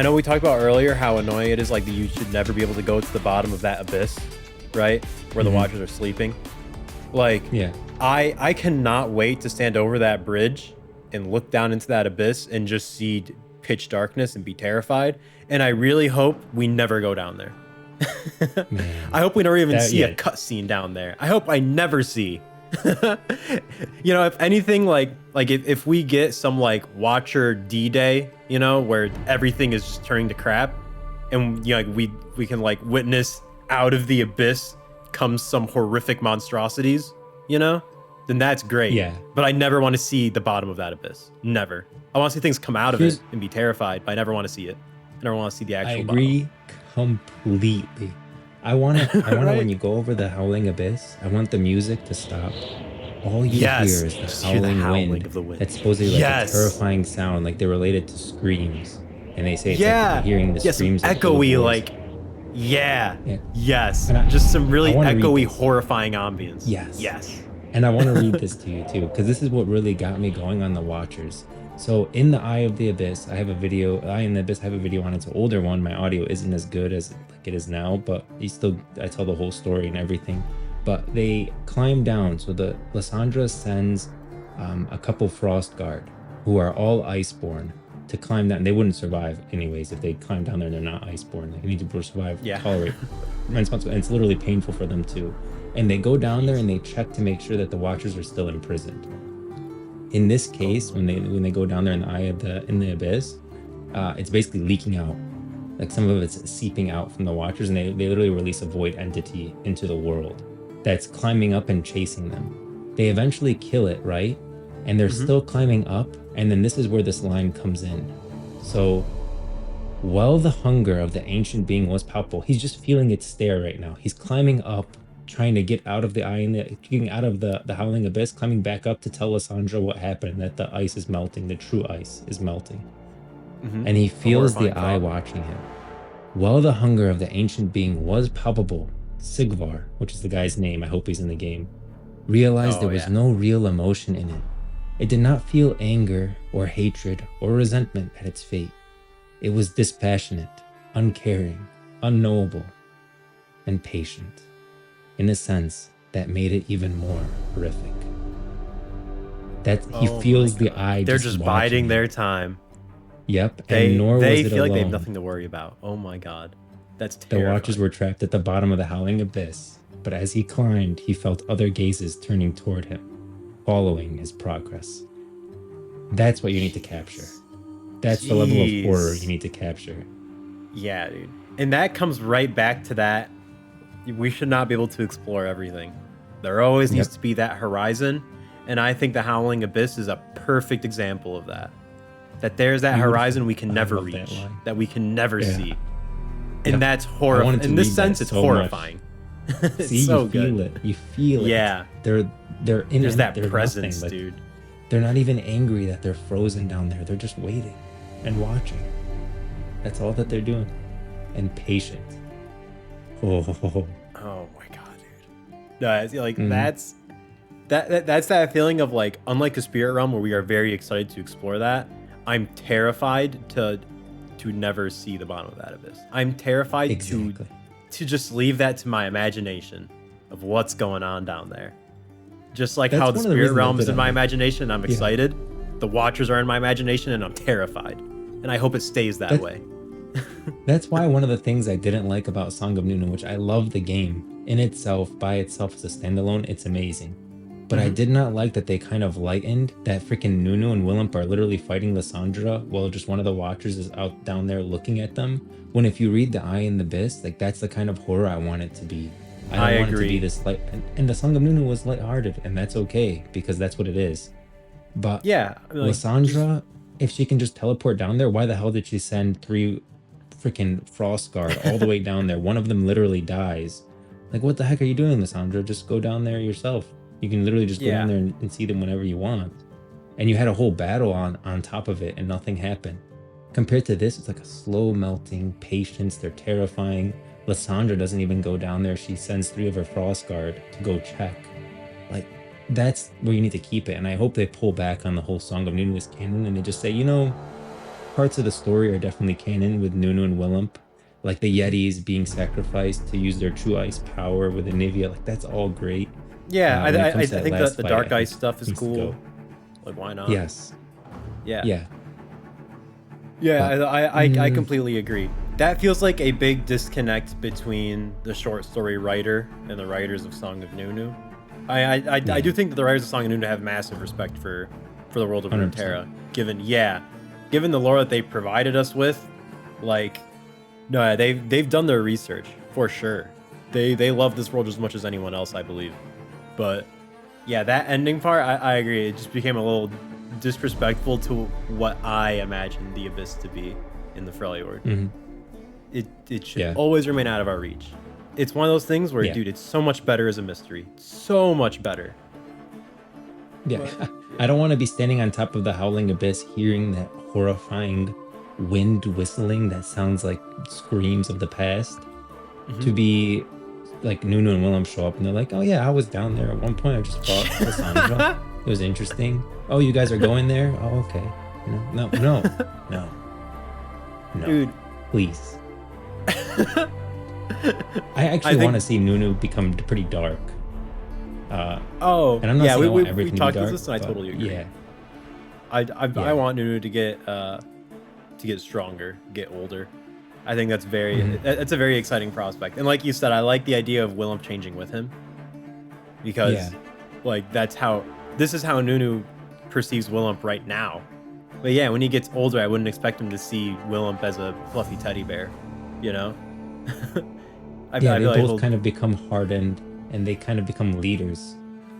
I know we talked about earlier how annoying it is, like, that you should never be able to go to the bottom of that abyss, right? Where the Watchers are sleeping. Like, Yeah. I cannot wait to stand over that bridge and look down into that abyss and just see pitch darkness and be terrified. And I really hope we never go down there. Man. I hope we never even see yeah. a cutscene down there. I hope I never see. You know, if anything, like if we get some like Watcher D-Day, you know, where everything is just turning to crap, and you know, like we can like witness out of the abyss comes some horrific monstrosities, you know, then that's great. Yeah. But I never want to see the bottom of that abyss. Never. I want to see things come out of it and be terrified, but I never want to see it. I never want to see the actual bottom. I agree completely. I want to right? When you go over the howling abyss, I want the music to stop. All you hear is the howling wind. Of the wind. That's supposedly like a terrifying sound, like they're related to screams. And they say it's like hearing the screams. Echoey, like, yes. Just some really echoey, horrifying ambience. Yes. And I want to read this to you too, because this is what really got me going on the Watchers. So in the Eye of the Abyss, I have a video. Eye in the Abyss, I have a video on. It's an older one. My audio isn't as good as like it is now, but I tell the whole story and everything. But they climb down. So the Lysandra sends a couple Frost Guard, who are all Iceborn, to climb down. They wouldn't survive anyways if they climb down there and they're not Iceborn. Like, they need to survive, tolerate. And it's literally painful for them too. And they go down there and they check to make sure that the Watchers are still imprisoned. In this case, when they go down there in the Eye of in the Abyss, it's basically leaking out. Like, some of it's seeping out from the Watchers, and they literally release a void entity into the world that's climbing up and chasing them. They eventually kill it, right? And they're still climbing up, and then this is where this line comes in. So, while the hunger of the ancient being was palpable, he's just feeling its stare right now. He's climbing up, trying to get out of the eye, getting out of the howling abyss, climbing back up to tell Lysandra what happened, that the ice is melting, the true ice is melting. And he feels the eye watching him. While the hunger of the ancient being was palpable, Sigvar, which is the guy's name, I hope he's in the game, realized there was no real emotion in it. It did not feel anger or hatred or resentment at its fate. It was dispassionate, uncaring, unknowable, and patient, in a sense that made it even more horrific. That he feels the eye. They're just biding their time. Yep. They feel like they have nothing to worry about. Oh my god. That's terrifying. The Watchers were trapped at the bottom of the howling abyss, but as he climbed, he felt other gazes turning toward him, following his progress. That's what you need to capture. That's the level of horror you need to capture. Yeah, dude. And that comes right back to that. We should not be able to explore everything. There always needs to be that horizon. And I think the Howling Abyss is a perfect example of that. That there's that horizon we can never reach. That we can never see. And that's horrifying. In this sense, it's horrifying. See, so you feel it. You feel it. Yeah. They're in There's that presence, dude. They're not even angry that they're frozen down there. They're just waiting and watching. That's all that they're doing. And patient. Oh my god, dude. No, like that's that feeling of, like, unlike the Spirit Realm where we are very excited to explore that, I'm terrified to never see the bottom of that abyss. I'm terrified to just leave that to my imagination of what's going on down there. Just like how the Spirit Realm is in my imagination, I'm excited. The Watchers are in my imagination, and I'm terrified. And I hope it stays that way. That's why one of the things I didn't like about Song of Nunu, which I love the game in itself, by itself as a standalone, it's amazing. But I did not like that they kind of lightened that freaking Nunu and Willump are literally fighting Lysandra while just one of the Watchers is out down there looking at them. When if you read The Eye in the Abyss, like, that's the kind of horror I want it to be. I don't want it to be this light. And the Song of Nunu was lighthearted, and that's okay because that's what it is. But Lysandra, if she can just teleport down there, why the hell did she send 3 freaking Frost Guard all the way down there? One of them literally dies. Like, what the heck are you doing, Lysandra? Just go down there yourself. You can literally just go down there and see them whenever you want. And you had a whole battle on top of it and nothing happened. Compared to this, it's like a slow melting patience. They're terrifying. Lysandra doesn't even go down there. She sends 3 of her Frost Guard to go check. Like, that's where you need to keep it. And I hope they pull back on the whole Song of Nunu's canon and they just say, you know, parts of the story are definitely canon with Nunu and Willump, like the Yetis being sacrificed to use their true ice power with Anivia. Like that's all great. Yeah, When it I comes to that think that last the fight, I dark think ice stuff it is needs to cool. go. Like, why not? Yes. Yeah. Yeah. Yeah, But I completely agree. That feels like a big disconnect between the short story writer and the writers of Song of Nunu. I do think that the writers of Song of Nunu have massive respect for the world of 100%. Runeterra. Given the lore that they provided us with, like, no, they've done their research for sure. They love this world as much as anyone else, I believe. But yeah, that ending part, I agree. It just became a little disrespectful to what I imagined the Abyss to be in the Freljord. Mhm. It should always remain out of our reach. It's one of those things where, dude, it's so much better as a mystery. So much better. Yeah. I don't want to be standing on top of the Howling Abyss hearing that horrifying wind whistling that sounds like screams of the past. To be like Nunu and Willem show up and they're like, oh yeah, I was down there at one point. I just fought Cassandra. It was interesting. Oh, you guys are going there? Oh, okay. You know, no, dude, please. I actually want to see Nunu become pretty dark. And I'm not saying I want everything we talked to be dark, about this, and I totally agree. Yeah, I want Nunu to get stronger, get older. I think that's that's a very exciting prospect. And like you said, I like the idea of Willem changing with him, because like this is how Nunu perceives Willem right now. But yeah, when he gets older, I wouldn't expect him to see Willem as a fluffy teddy bear, you know? they both kind of become hardened, and they kind of become leaders.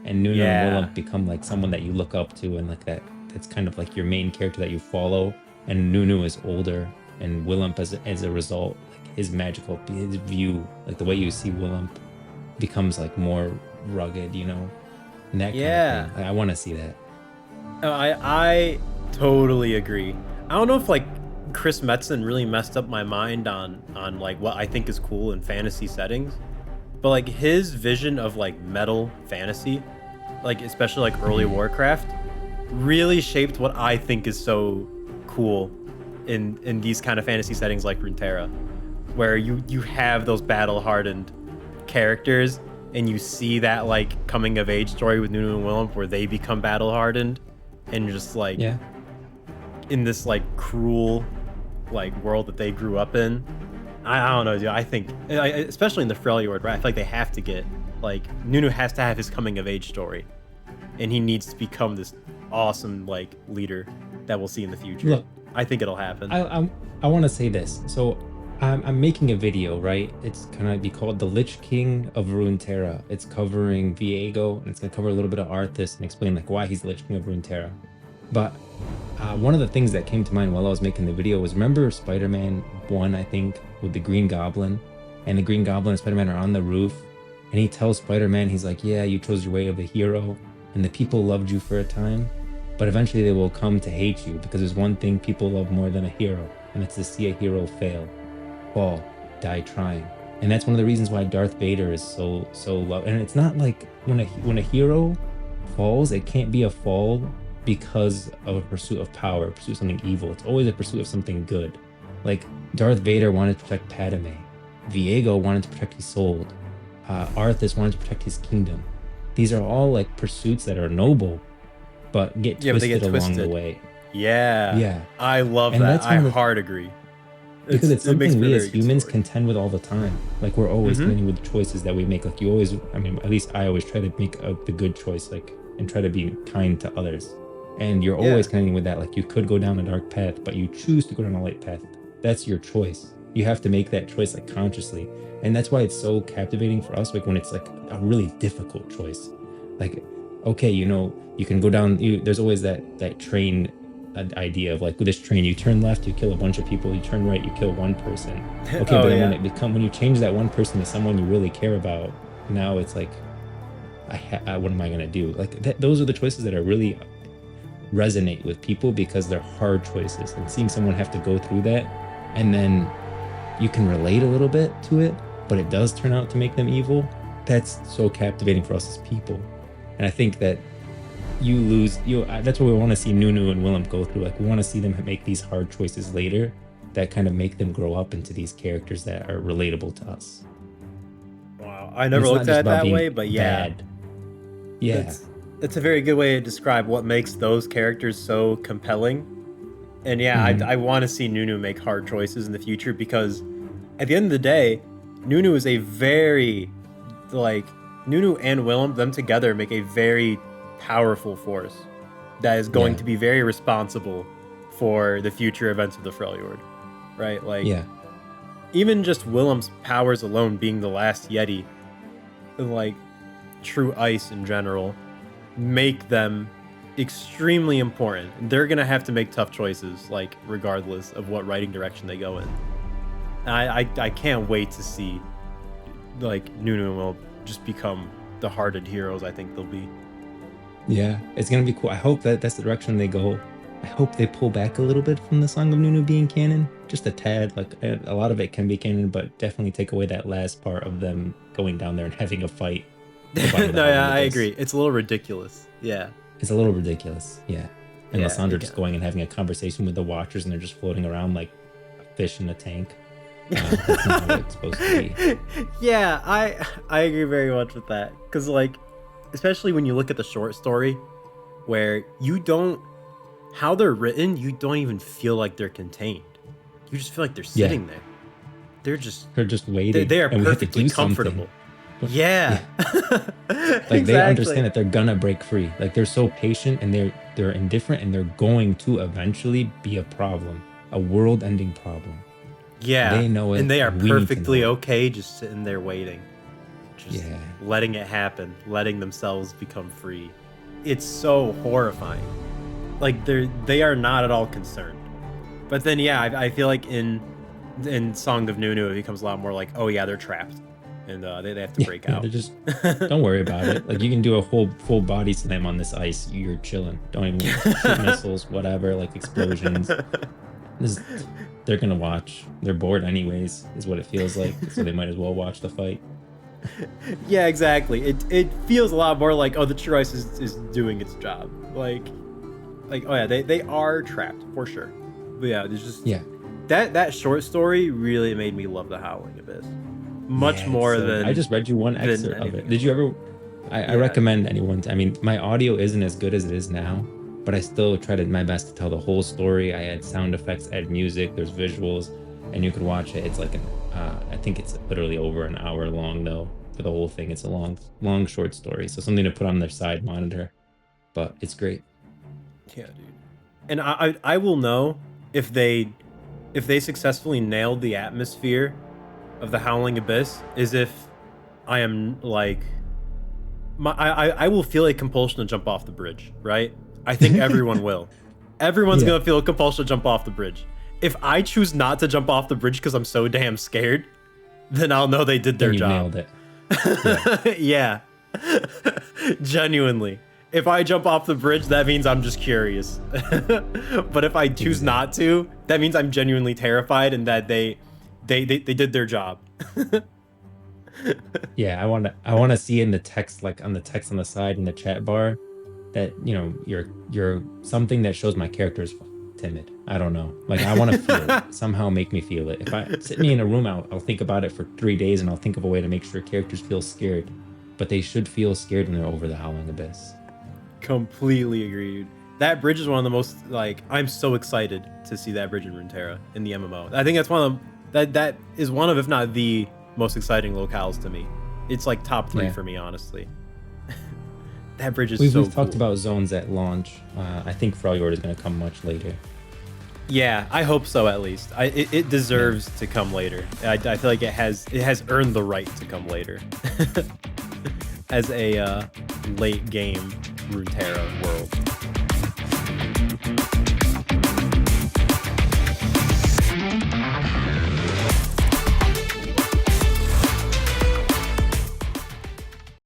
And Nunu and Willem become like someone that you look up to, and like that's kind of like your main character that you follow. And Nunu is older, and Willem as a result, like his view, like the way you see Willem becomes like more rugged, you know? And that kind of thing. Like, I want to see that. I totally agree. I don't know if like Chris Metzen really messed up my mind on like what I think is cool in fantasy settings, but like his vision of like metal fantasy, like especially like early Warcraft, really shaped what I think is so cool in these kind of fantasy settings like Runeterra, where you have those battle hardened characters, and you see that like coming of age story with Nunu and Willem where they become battle hardened and just like in this like cruel like world that they grew up in. I don't know, dude. I think especially in the Freljord, right? I feel like they have to get like Nunu has to have his coming of age story, and he needs to become this awesome like leader that we'll see in the future. Look, I think it'll happen. I want to say this. So I'm making a video, right? It's gonna be called The Lich King of Runeterra. It's covering Viego, and it's gonna cover a little bit of Arthas and explain like why he's the Lich King of Runeterra. But one of the things that came to mind while I was making the video was, remember Spider-Man 1, I think, with the Green Goblin? And the Green Goblin and Spider-Man are on the roof, and he tells Spider-Man, he's like, yeah, you chose your way of a hero, and the people loved you for a time, but eventually they will come to hate you, because there's one thing people love more than a hero, and it's to see a hero fail, fall, die trying. And that's one of the reasons why Darth Vader is so loved. And it's not like when a hero falls, it can't be a fall because of a pursuit of power, pursuit of something evil. It's always a pursuit of something good. Like Darth Vader wanted to protect Padme, Viego wanted to protect Isolde, Arthas wanted to protect his kingdom. These are all like pursuits that are noble, but get twisted along the way. Yeah. I love that. I hard agree. Because it's something we as humans contend with all the time. Like we're always contending with choices that we make. Like you always, I mean, at least I always try to make the good choice, like, and try to be kind to others. And you're always contending with that. Like you could go down a dark path, but you choose to go down a light path. That's your choice. You have to make that choice like consciously. And that's why it's so captivating for us, like when it's like a really difficult choice. Like, okay, you know, you can go down, there's always that train idea of like, with this train, you turn left, you kill a bunch of people, you turn right, you kill one person. Okay, but then when you change that one person to someone you really care about, now it's like, what am I gonna do? Like those are the choices that are really resonate with people because they're hard choices, and seeing someone have to go through that, and then you can relate a little bit to it, but it does turn out to make them evil. That's so captivating for us as people. And I think that you lose. That's what we want to see Nunu and Willem go through. Like we want to see them make these hard choices later that kind of make them grow up into these characters that are relatable to us. Wow, I never looked at it that way, but yeah, bad. Yeah, that's a very good way to describe what makes those characters so compelling. And yeah, I want to see Nunu make hard choices in the future, because at the end of the day, Nunu is a very, like, Nunu and Willem, them together make a very powerful force that is going to be very responsible for the future events of the Freljord, right? Like, even just Willem's powers alone, being the last Yeti, like true ice in general, make them extremely important. They're gonna have to make tough choices, like regardless of what writing direction they go in. I can't wait to see like Nunu and Will just become the hearted heroes I think they'll be. Yeah, it's gonna be cool. I hope that that's the direction they go. I hope they pull back a little bit from the Song of Nunu being canon, just a tad. Like a lot of it can be canon, but definitely take away that last part of them going down there and having a fight. No, yeah, I agree. It's a little ridiculous. Yeah. It's a little ridiculous. Yeah. And Lysandra just going and having a conversation with the Watchers, and they're just floating around like a fish in a tank. That's not how it's supposed to be. Yeah, I agree very much with that. Because, like, especially when you look at the short story, where you don't, how they're written, you don't even feel like they're contained. You just feel like they're sitting there. They're just waiting. They are perfectly comfortable. Yeah. Like they understand that they're gonna break free. Like they're so patient, and they're indifferent, and they're going to eventually be a problem, a world-ending problem. Yeah, they know it, and they are perfectly okay just sitting there waiting, just letting it happen, letting themselves become free. It's so horrifying. Like they are not at all concerned. But then I feel like in Song of Nunu it becomes a lot more like, oh yeah, they're trapped, and they have to break out. They're just don't worry about it. Like you can do a whole full body slam on this ice. You're chilling. Don't even shoot missiles, whatever, like explosions. They're gonna watch. They're bored anyways, is what it feels like. So they might as well watch the fight. Yeah, exactly. It feels a lot more like, oh, the true ice is doing its job. Like oh yeah, they are trapped for sure. But yeah, there's just that short story really made me love the Howling Abyss much more than I just read you one excerpt of it. Did you ever? I recommend anyone. I mean, my audio isn't as good as it is now, but I still tried my best to tell the whole story. I add sound effects, add music, there's visuals, and you could watch it. It's like I think it's literally over an hour long though for the whole thing. It's a long short story, so something to put on their side monitor, but it's great. Yeah, dude. And I will know if they successfully nailed the atmosphere of the Howling Abyss, is if I am like I will feel a compulsion to jump off the bridge, right? I think everyone will. Everyone's gonna feel a compulsion to jump off the bridge. If I choose not to jump off the bridge because I'm so damn scared, then I'll know they did their job. Nailed it. Yeah. Genuinely. If I jump off the bridge, that means I'm just curious. But if I choose not to, that means I'm genuinely terrified and that they did their job. Yeah, I want to see in the text, like on the text on the side in the chat bar, that you're something that shows my character is timid. I don't know. Like I want to feel it. Somehow make me feel it. If I sit me in a room, I'll think about it for 3 days, and I'll think of a way to make sure characters feel scared. But they should feel scared when they're over the Howling Abyss. Completely agreed. That bridge is one of the most, like, I'm so excited to see that bridge in Runeterra in the MMO. I think that's one of them, that is one of, if not the most exciting locales to me. It's like top 3 for me, honestly. That bridge is so cool. We've talked about zones at launch. I think Freljord is going to come much later. Yeah, I hope so at least. It deserves to come later. I feel like it has earned the right to come later. As a late game Runeterra world.